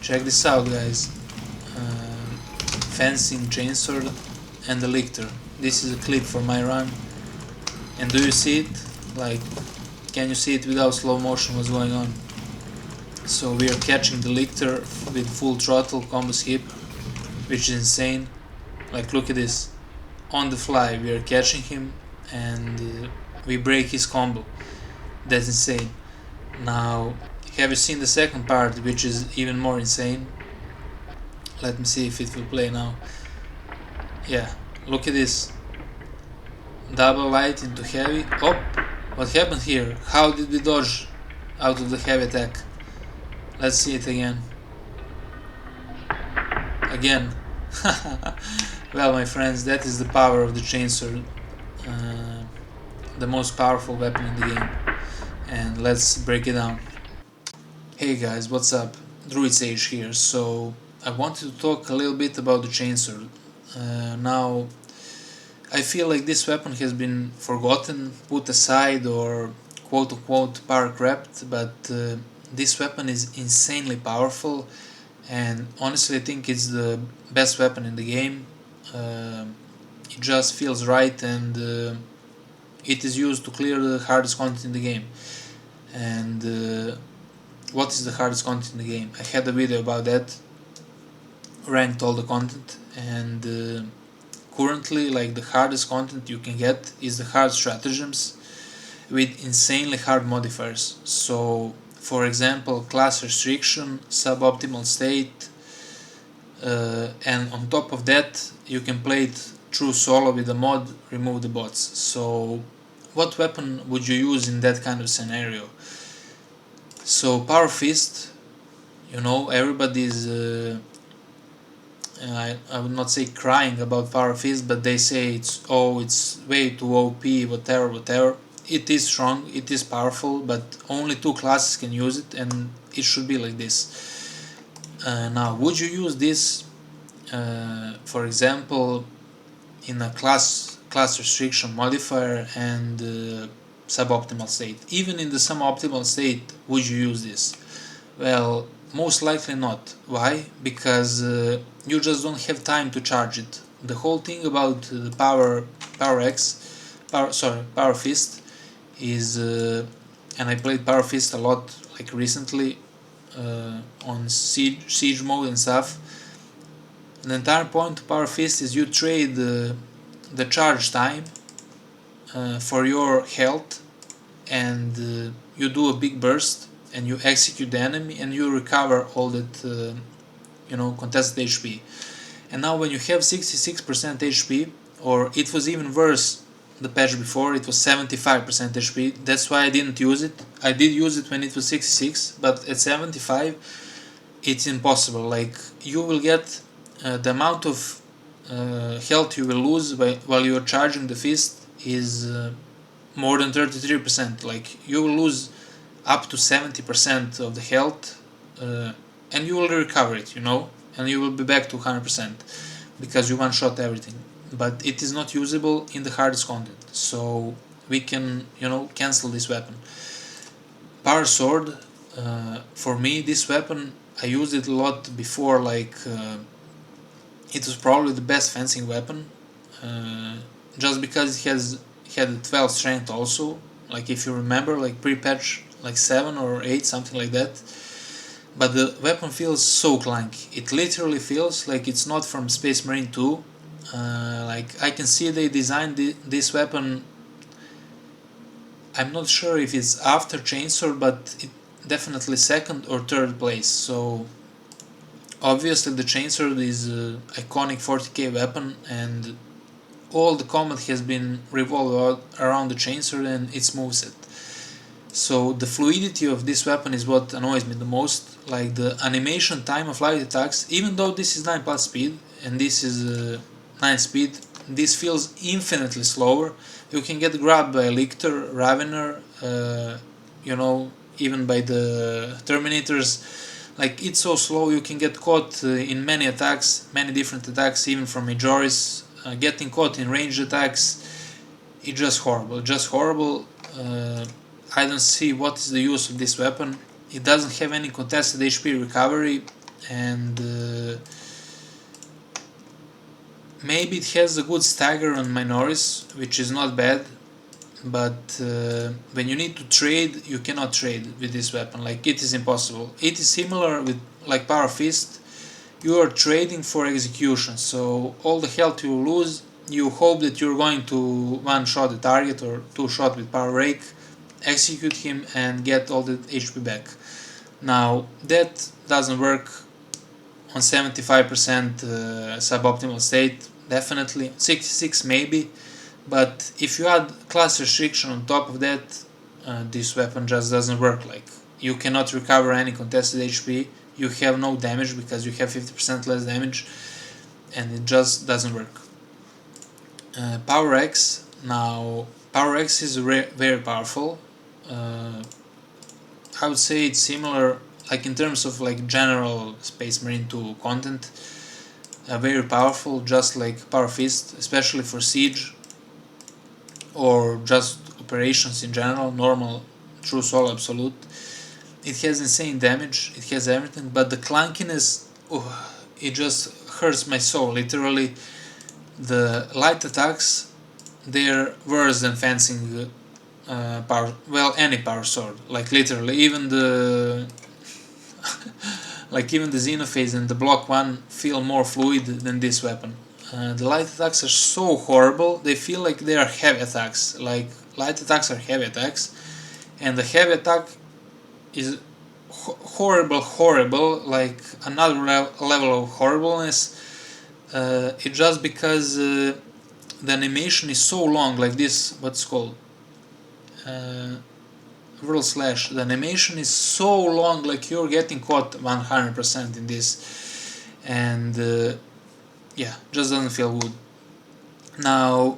Check this out, guys. Fencing, chainsword, and the lictor. This is a clip for my run. And do you see it? Like, can you see it without slow motion what's going on? So we are catching the lictor with full throttle combo skip, which is insane. Like, look at this. On the fly we are catching him and we break his combo. That's insane. Now, have you seen the second part, which is even more insane? Let me see if it will play now. Yeah, look at this. Double light into heavy. Oh, what happened here? How did we dodge out of the heavy attack? Let's see it again. Again. Well, my friends, that is the power of the chainsword. The most powerful weapon in the game. And let's break it down. Hey guys, what's up? Druidsage here. So I wanted to talk a little bit about the chainsword. Now, I feel like this weapon has been forgotten, put aside, or quote-unquote power crept, but this weapon is insanely powerful, and honestly I think it's the best weapon in the game. It just feels right, and it is used to clear the hardest content in the game. And what is the hardest content in the game? I had a video about that, ranked all the content, and currently, like, the hardest content you can get is the hard stratagems with insanely hard modifiers. So, for example, class restriction, suboptimal state, and on top of that you can play it through solo with a mod, remove the bots. So what weapon would you use in that kind of scenario? So Power Fist, you know, everybody's I would not say crying about Power Fist, but they say it's way too OP, whatever. It is strong, it is powerful, but only 2 classes can use it, and it should be like this. Now, would you use this, for example, in a class restriction modifier and suboptimal state? Even in the suboptimal state, would you use this? Well, most likely not. Why? Because you just don't have time to charge it. The whole thing about the Power Fist is, and I played Power Fist a lot, like recently, on siege mode and stuff. The entire point of Power Fist is you trade the charge time for your health, and you do a big burst and you execute the enemy and you recover all that contested HP. And now when you have 66% HP, or it was even worse the patch before, it was 75% HP. That's why I didn't use it. I did use it when it was 66, but at 75 it's impossible. Like, you will get the amount of health you will lose while you're charging the fist is more than 33%. Like, you will lose up to 70% of the health, and you will recover it, and you will be back to 100% because you one-shot everything. But it is not usable in the hardest content, so we can, cancel this weapon. Power Sword, for me, this weapon, I used it a lot before, like, it was probably the best fencing weapon, just because it had 12 strength also. Like, if you remember, like pre-patch, like 7 or 8, something like that. But the weapon feels so clunky. It literally feels like it's not from Space Marine 2. Like, I can see they designed this weapon. I'm not sure if it's after Chainsword, but it definitely second or third place. So obviously the Chainsword is an iconic 40k weapon, and all the combat has been revolved around the Chainsword and its moveset. So the fluidity of this weapon is what annoys me the most. Like, the animation time of light attacks, even though this is 9 plus speed and this is 9 speed, this feels infinitely slower. You can get grabbed by a Lictor, Ravener, even by the Terminators. Like, it's so slow, you can get caught in many attacks, many different attacks, even from Majoris. Getting caught in ranged attacks, it's just horrible. I don't see what is the use of this weapon. It doesn't have any contested HP recovery. and maybe it has a good stagger on minoris, which is not bad, but when you need to trade, you cannot trade with this weapon. Like, it is impossible. It is similar with like Power Fist. You are trading for execution, so all the health you lose, you hope that you're going to one-shot the target or two-shot with Power Rake, execute him and get all the HP back. Now that doesn't work on 75% suboptimal state, definitely 66 maybe, but if you add class restriction on top of that, this weapon just doesn't work. Like, you cannot recover any contested HP, you have no damage because you have 50% less damage, and it just doesn't work. Power X. Now Power X is very powerful. I would say it's similar, like in terms of like general Space Marine 2 content, very powerful, just like Power Fist, especially for siege or just operations in general, normal, true solo, absolute. It has insane damage, it has everything, but the clunkiness, it just hurts my soul, literally. The light attacks, they're worse than fencing power, well, any power sword, like literally, even the like even the Xenophase and the Block 1 feel more fluid than this weapon. The light attacks are so horrible, they feel like they are heavy attacks, like light attacks are heavy attacks, and the heavy attack is horrible, like another level of horribleness. It's just because the animation is so long, like this, what's called World Slash. The animation is so long, like you're getting caught 100% in this, and yeah, just doesn't feel good. Now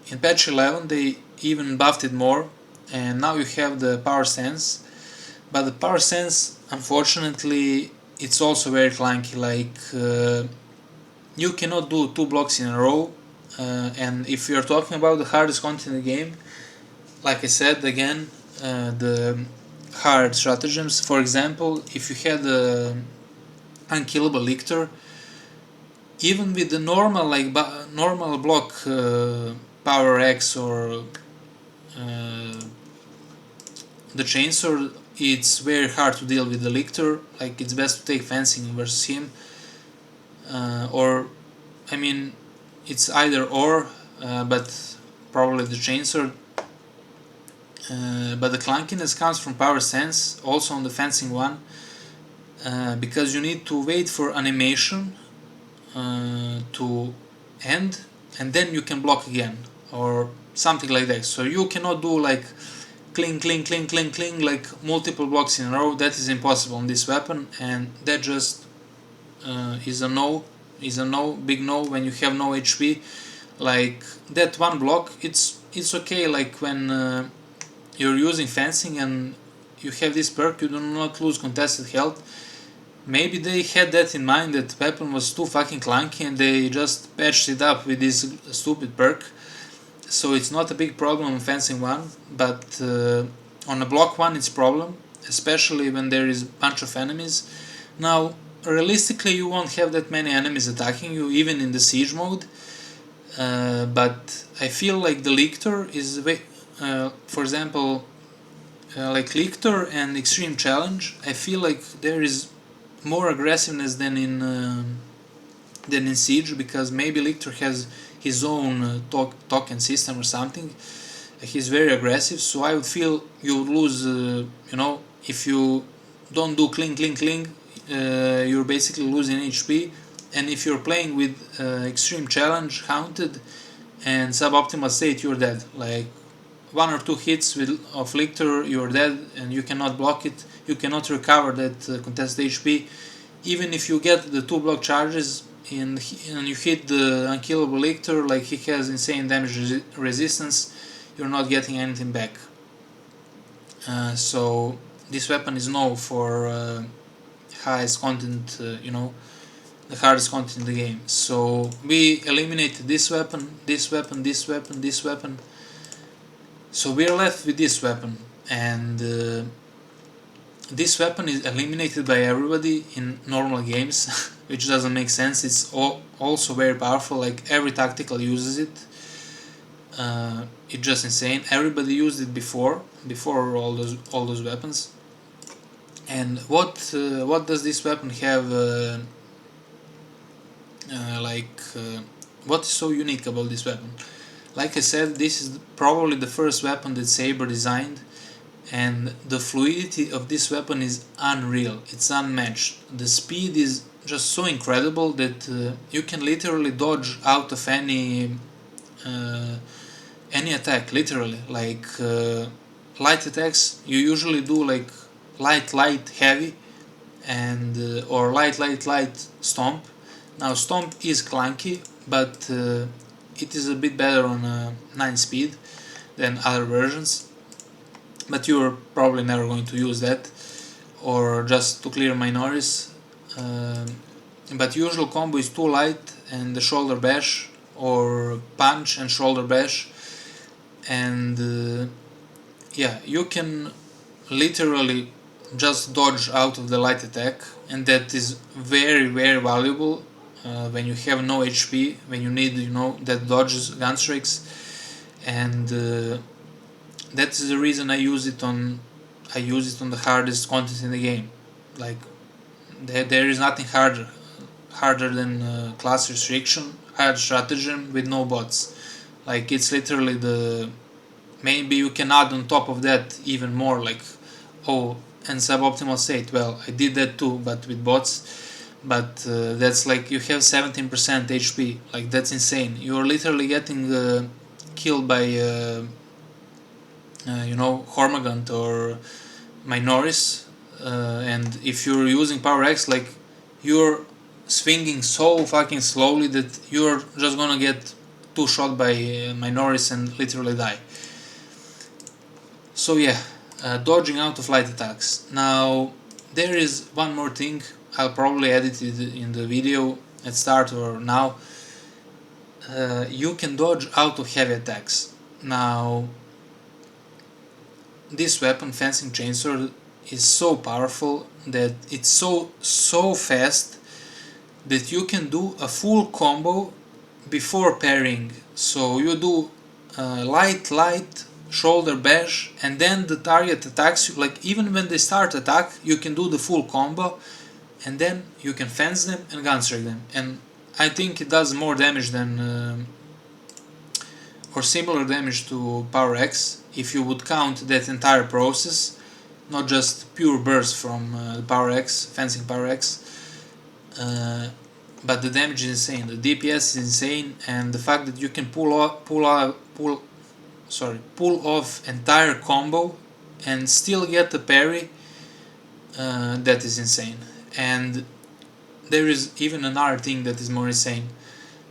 in patch 11 they even buffed it more, and now you have the Power Sense, but the Power Sense, unfortunately, it's also very clunky. Like, you cannot do 2 blocks in a row, and if you're talking about the hardest content in the game, like I said again, the hard stratagems, for example, if you had a unkillable Lictor, even with the normal normal block Power X or the Chainsword, it's very hard to deal with the Lictor. Like, it's best to take fencing versus him, or I mean, it's either or, but probably the Chainsword. But the clunkiness comes from Power Sense, also on the fencing one, because you need to wait for animation to end, and then you can block again, or something like that. So you cannot do like cling, like multiple blocks in a row. That is impossible on this weapon, and that just is a no, big no when you have no HP. Like, that one block, it's okay, like when you're using fencing and you have this perk, you do not lose contested health. Maybe they had that in mind, that weapon was too fucking clunky, and they just patched it up with this stupid perk. So it's not a big problem on fencing 1, but on a block 1 it's a problem, especially when there is a bunch of enemies. Now, realistically, you won't have that many enemies attacking you, even in the siege mode, but I feel like the Lictor is, for example, like Lictor and Extreme Challenge, I feel like there is more aggressiveness than in Siege, because maybe Lictor has his own token system or something. He's very aggressive, so I would feel you would lose, if you don't do cling, you're basically losing HP, and if you're playing with Extreme Challenge, Haunted, and Suboptimal State, you're dead. Like, 1 or 2 hits of Lictor, you're dead, and you cannot block it, you cannot recover that contested HP. Even if you get the 2 block charges and you hit the unkillable Lictor, like, he has insane damage resistance, you're not getting anything back. So this weapon is no for highest content, the hardest content in the game. So we eliminated this weapon, this weapon, this weapon, this weapon. So we're left with this weapon, and this weapon is eliminated by everybody in normal games, which doesn't make sense. It's also very powerful, like every tactical uses it. It's just insane. Everybody used it before all those weapons. And what does this weapon have? What is so unique about this weapon? Like I said, this is probably the first weapon that Saber designed, and the fluidity of this weapon is unreal. It's unmatched. The speed is just so incredible that you can literally dodge out of any attack, literally. Like light attacks, you usually do like light, heavy, and or light, stomp. Now stomp is clunky, but it is a bit better on 9 speed than other versions. But you're probably never going to use that, or just to clear minoris. But usual combo is 2 light and the shoulder bash, or punch and shoulder bash, and yeah, you can literally just dodge out of the light attack, and that is very valuable when you have no HP, when you need, that dodges gun strikes. And that is the reason I use it on the hardest content in the game. Like there is nothing harder than class restriction, hard stratagem with no bots. Like it's literally maybe you can add on top of that even more, like, oh, and suboptimal state. Well, I did that too, but with bots. But that's like you have 17% HP. Like that's insane. You're literally getting killed by Hormagant or Minoris, and if you're using Power X, like you're swinging so fucking slowly that you're just gonna get 2 shot by Minoris and literally die. So yeah, dodging out of light attacks. Now there is one more thing. I'll probably edit it in the video at start or now. You can dodge out of heavy attacks. Now this weapon, Fencing Chainsword, is so powerful that it's so fast that you can do a full combo before parrying. So you do light, shoulder bash, and then the target attacks you. Like even when they start attack, you can do the full combo, and then you can fence them and gunstrike them. And I think it does more damage than or similar damage to Power X if you would count that entire process, not just pure burst from Power X, Fencing Power X. But the damage is insane, the DPS is insane, and the fact that you can pull off entire combo and still get a parry, that is insane. And there is even another thing that is more insane.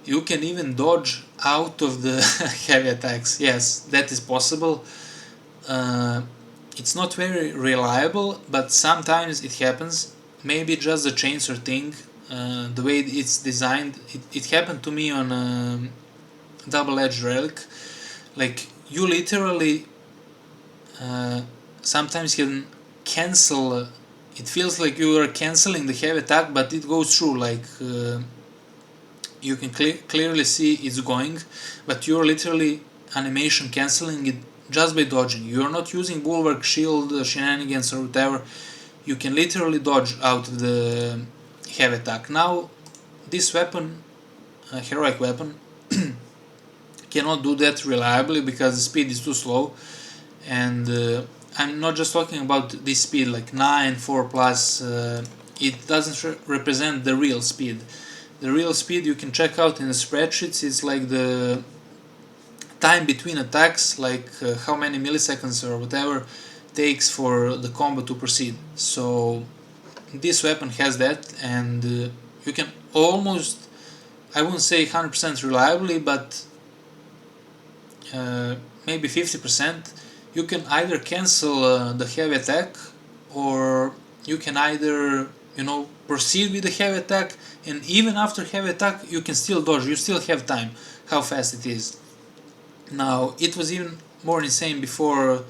You can even dodge out of the heavy attacks. Yes, that is possible. It's not very reliable, but sometimes it happens. Maybe just the Chainsword thing, the way it's designed. It happened to me on a double-edged relic. Like you literally sometimes can cancel. It feels like you are cancelling the heavy attack, but it goes through. Like you can clearly see it's going, but you're literally animation cancelling it just by dodging. You're not using bulwark, shield, shenanigans or whatever. You can literally dodge out of the heavy attack. Now this weapon, heroic weapon, cannot do that reliably because the speed is too slow. And I'm not just talking about this speed, like 9, 4 plus. It doesn't represent the real speed. The real speed you can check out in the spreadsheets. It's like the time between attacks, like how many milliseconds or whatever takes for the combo to proceed. So this weapon has that, and you can almost, I wouldn't say 100% reliably, but maybe 50%. You can either cancel the heavy attack, or you can either proceed with the heavy attack, and even after heavy attack you can still dodge. You still have time, how fast it is. Now it was even more insane before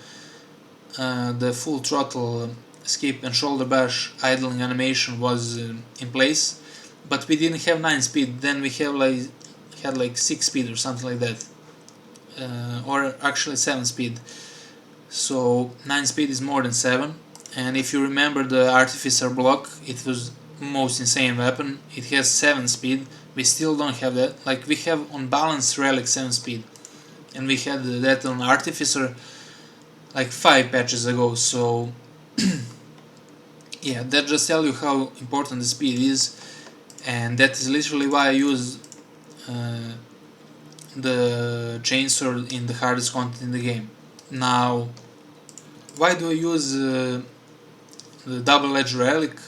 the full throttle skip and shoulder bash idling animation was in place, but we didn't have 9 speed. Then we had like 6 speed or something like that, or actually 7 speed. So 9 speed is more than 7. And if you remember the Artificer block, it was most insane weapon. It has 7 speed. We still don't have that. Like, we have on balance relic 7 speed, and we had that on Artificer like 5 patches ago. So yeah, that just tells you how important the speed is, and that is literally why I use the chainsword in the hardest content in the game. Now, why do I use the double-edged relic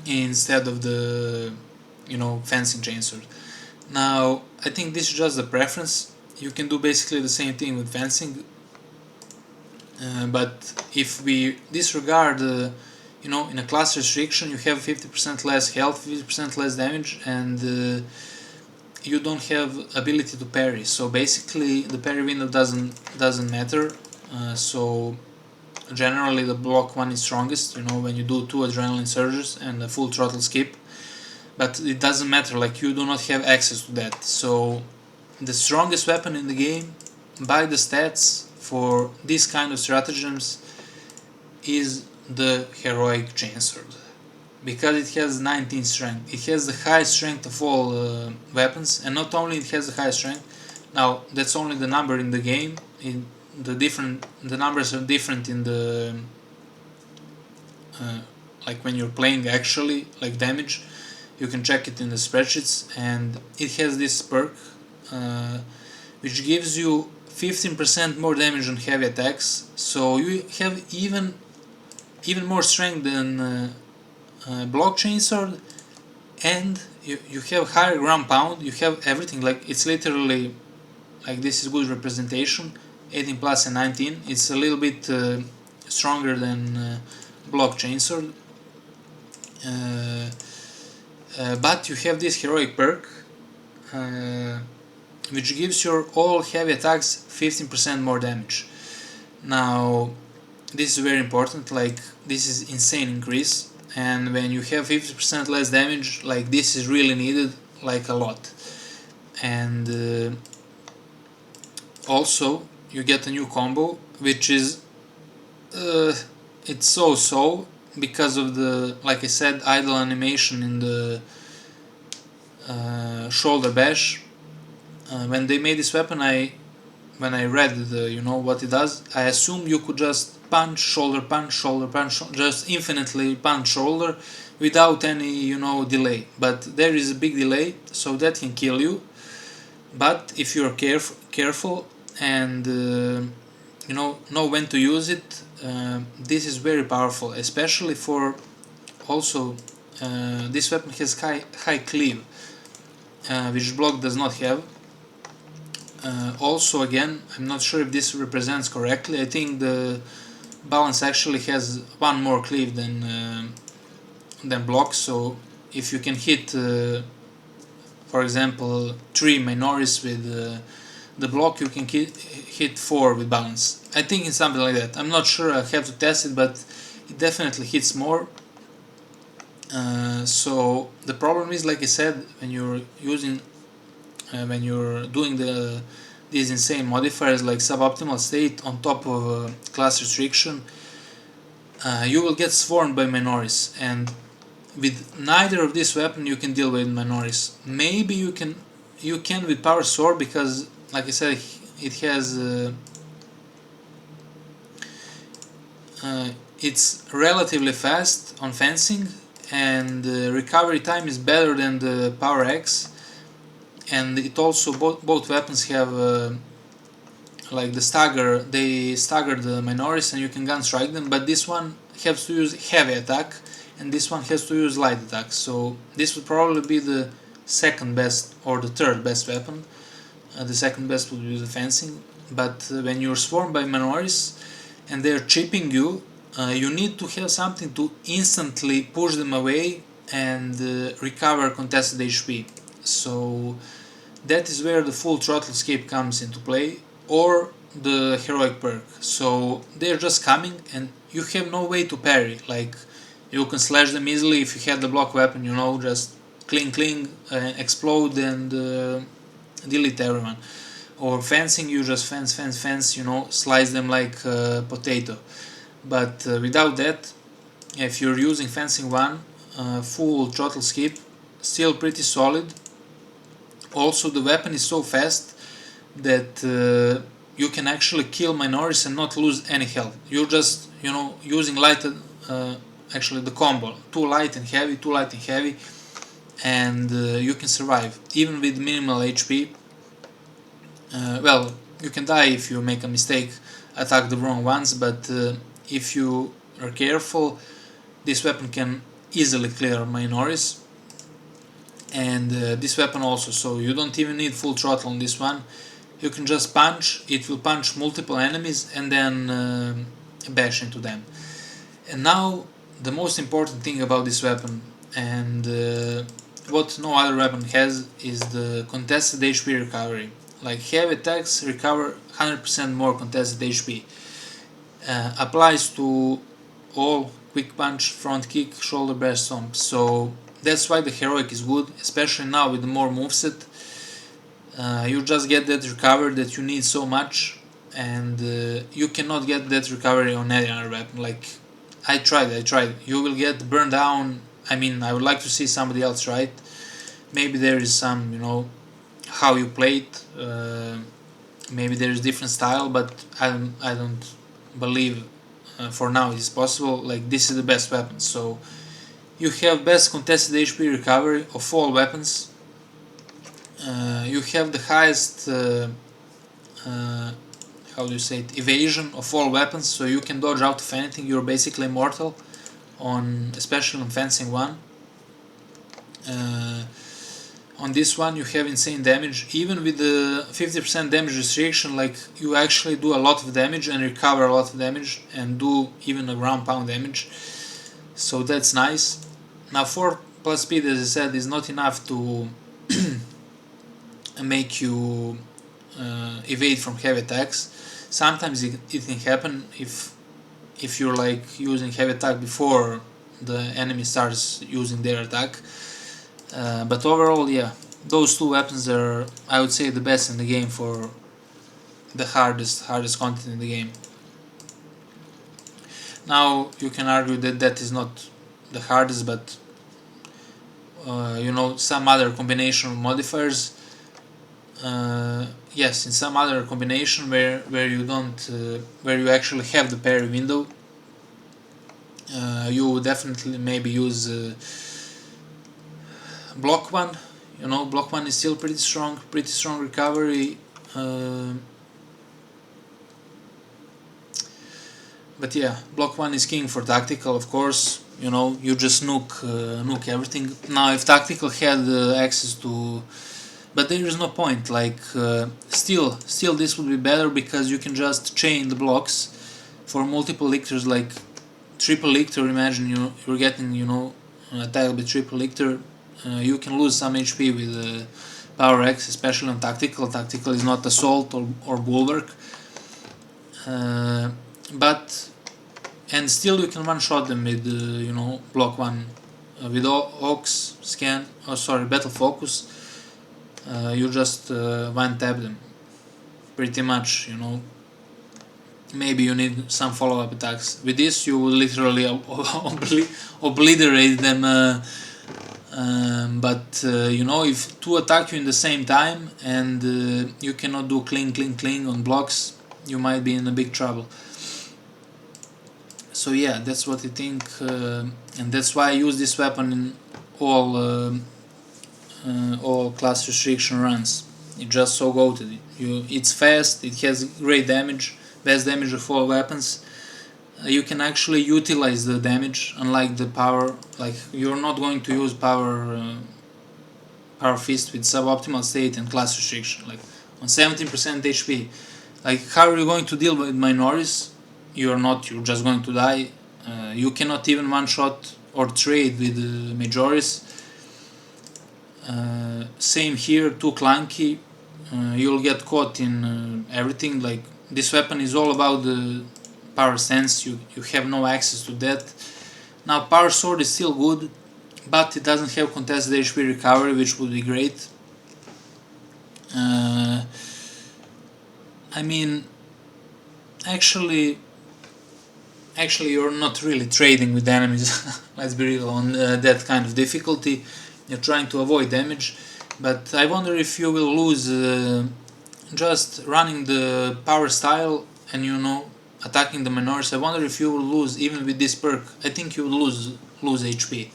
instead of the fencing chainsword? Now, I think this is just a preference. You can do basically the same thing with fencing, but if we disregard in a class restriction, you have 50% less health, 50% less damage, and you don't have ability to parry. So basically the parry window doesn't matter. So generally the block 1 is strongest, when you do 2 adrenaline surges and a full throttle skip, but it doesn't matter, like, you do not have access to that. So the strongest weapon in the game by the stats for this kind of stratagems is the heroic chainsword, because it has 19 strength. It has the highest strength of all weapons, and not only it has the highest strength. Now, that's only the number in the game. The numbers are different in the like when you're playing actually, like damage. You can check it in the spreadsheets, and it has this perk which gives you 15% more damage on heavy attacks. So you have even more strength than block chainsword, and you have higher ground pound. You have everything. Like, it's literally like, this is good representation. 18 plus and 19. It's a little bit stronger than block chainsword, but you have this heroic perk which gives your all heavy attacks 15% more damage. Now, this is very important. Like, this is insane increase, and when you have 50% less damage, like, this is really needed, like, a lot. And also you get a new combo, which is it's so because of the, like I said, idle animation in the shoulder bash. When they made this weapon, when I read what it does, I assumed you could just punch, shoulder punch, shoulder punch, just infinitely punch shoulder without any delay. But there is a big delay, so that can kill you. But if you're careful and know when to use it, this is very powerful, especially for also this weapon has high cleave, which block does not have. Also, again, I'm not sure if this represents correctly. I think the balance actually has 1 more cleave than block. So if you can hit, for example, 3 minoris with the block, you can hit 4 with balance. I think it's something like that. I'm not sure. I have to test it, but it definitely hits more. So the problem is, like I said, when you're doing these insane modifiers like suboptimal state on top of class restriction, you will get swarmed by minoris, and with neither of this weapon you can deal with minoris. Maybe you can with power sword, because, like I said, it has it's relatively fast on fencing, and recovery time is better than the power X. And it also, both weapons have like the stagger. They stagger the minoris and you can gun strike them, but this one has to use heavy attack and this one has to use light attack. So this would probably be the second best or the third best weapon. The second best would be the fencing, but when you're swarmed by minoris and they're chipping you, you need to have something to instantly push them away and recover contested HP. So that is where the full throttle escape comes into play, or the heroic perk, so they're just coming and you have no way to parry. Like, you can slash them easily if you have the block weapon, you know, just cling, explode and delete everyone. Or fencing, you just fence, you know, slice them like potato. But without that, if you're using fencing 1, full throttle skip, still pretty solid. Also, the weapon is so fast that you can actually kill minoris and not lose any health. You're just, you know, using light, actually the combo, 2 light and heavy, and you can survive even with minimal HP. Well, you can die if you make a mistake, attack the wrong ones, but if you are careful, this weapon can easily clear minoris. And this weapon also, so you don't even need full throttle on this one. You can just punch, it will punch multiple enemies and then bash into them. And now the most important thing about this weapon, and what no other weapon has, is the contested HP recovery. Like, heavy attacks recover 100% more contested HP. Applies to all quick punch, front kick, shoulder bash, stomp. So that's why the heroic is good, especially now with the more moveset. You just get that recovery that you need so much, and you cannot get that recovery on any other weapon. Like, I tried. You will get burned down. I mean, I would like to see somebody else try it. Maybe there is some, you know, how you play it. Maybe there is different style, but I don't believe for now it is possible. Like, this is the best weapon. So you have best contested HP recovery of all weapons. You have the highest how do you say it, evasion of all weapons, so you can dodge out of anything. You're basically immortal, especially on fencing 1. On this one you have insane damage, even with the 50% damage restriction. Like, you actually do a lot of damage and recover a lot of damage and do even a ground pound damage, so that's nice. Now 4 plus speed, as I said, is not enough to make you evade from heavy attacks. Sometimes it can happen if you're like using heavy attack before the enemy starts using their attack. But overall, yeah, those 2 weapons are, I would say, the best in the game for the hardest content in the game. Now you can argue that that is not the hardest, but you know, some other combination of modifiers. Yes, in some other combination where you don't where you actually have the parry window, you definitely maybe use block 1. You know, block 1 is still pretty strong recovery. But yeah, block 1 is king for tactical, of course. You know, you just nuke everything. Now, if tactical had access to, but there is no point. Like, still this would be better, because you can just chain the blocks for multiple lictors, like triple lictor. Imagine you're getting, you know, attacked with triple lictor. You can lose some HP with power X, especially on tactical. Tactical is not assault or bulwark. But and still you can one-shot them with you know, block 1 with Ox scan. Oh, sorry, battle focus. You just one tap them pretty much. You know, maybe you need some follow-up attacks. With this, you will literally obliterate them. But you know, if 2 attack you in the same time and you cannot do cling on blocks, you might be in a big trouble. So yeah, that's what I think, and that's why I use this weapon in all class restriction runs. It's just so goated. It's fast, it has great damage, best damage of all weapons. You can actually utilize the damage, unlike the power. Like, you're not going to use power fist with suboptimal state and class restriction, like on 17% HP. Like, how are you going to deal with minoris? You're just going to die. You cannot even one-shot or trade with majoris. Same here, too clunky. You'll get caught in everything. Like, this weapon is all about the power stance. You have no access to that. Now power sword is still good, but it doesn't have contested HP recovery, which would be great. I mean, actually you're not really trading with enemies. Let's be real, on that kind of difficulty. You're trying to avoid damage, but I wonder if you will lose just running the power style and attacking the minoris. I wonder if you will lose even with this perk. I think you will lose HP.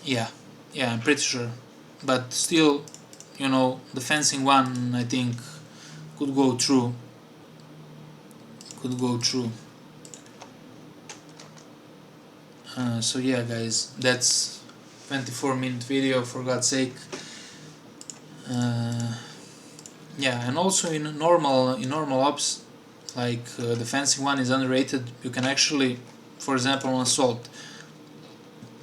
Yeah, I'm pretty sure. But still, the fencing one I think could go through. So yeah, guys, that's 24-minute video, for God's sake. Yeah, and also in normal ops, like the fencing one is underrated. You can actually, for example, on assault,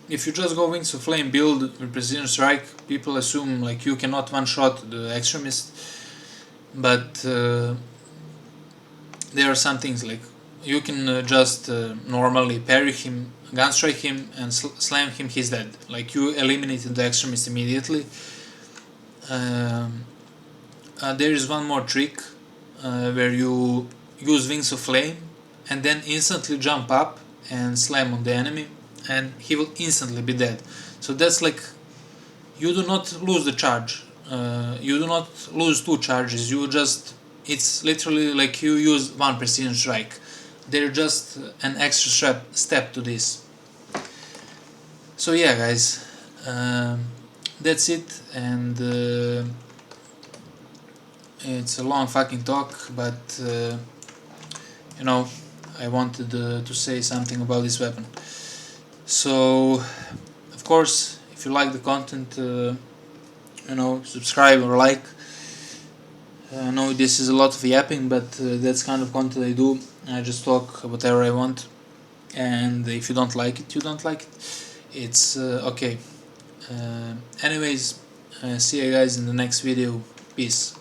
if you just go Wings of Flame build with Precision Strike, people assume like you cannot one-shot the extremist, but there are some things like you can just normally parry him, gunstrike him, and slam him, he's dead. Like you eliminated the extremist immediately. There is one more trick where you use Wings of Flame and then instantly jump up and slam on the enemy, and he will instantly be dead. So that's like, you do not lose the charge, you do not lose two charges, it's literally like you use one Precision Strike. They're just an extra step to this. So yeah, guys, that's it, and it's a long fucking talk, but I wanted to say something about this weapon. So, of course, if you like the content, subscribe or like. I know this is a lot of yapping, but that's kind of content I do. I just talk whatever I want, and if you don't like it, you don't like it. It's okay. Anyways, see you guys in the next video. Peace.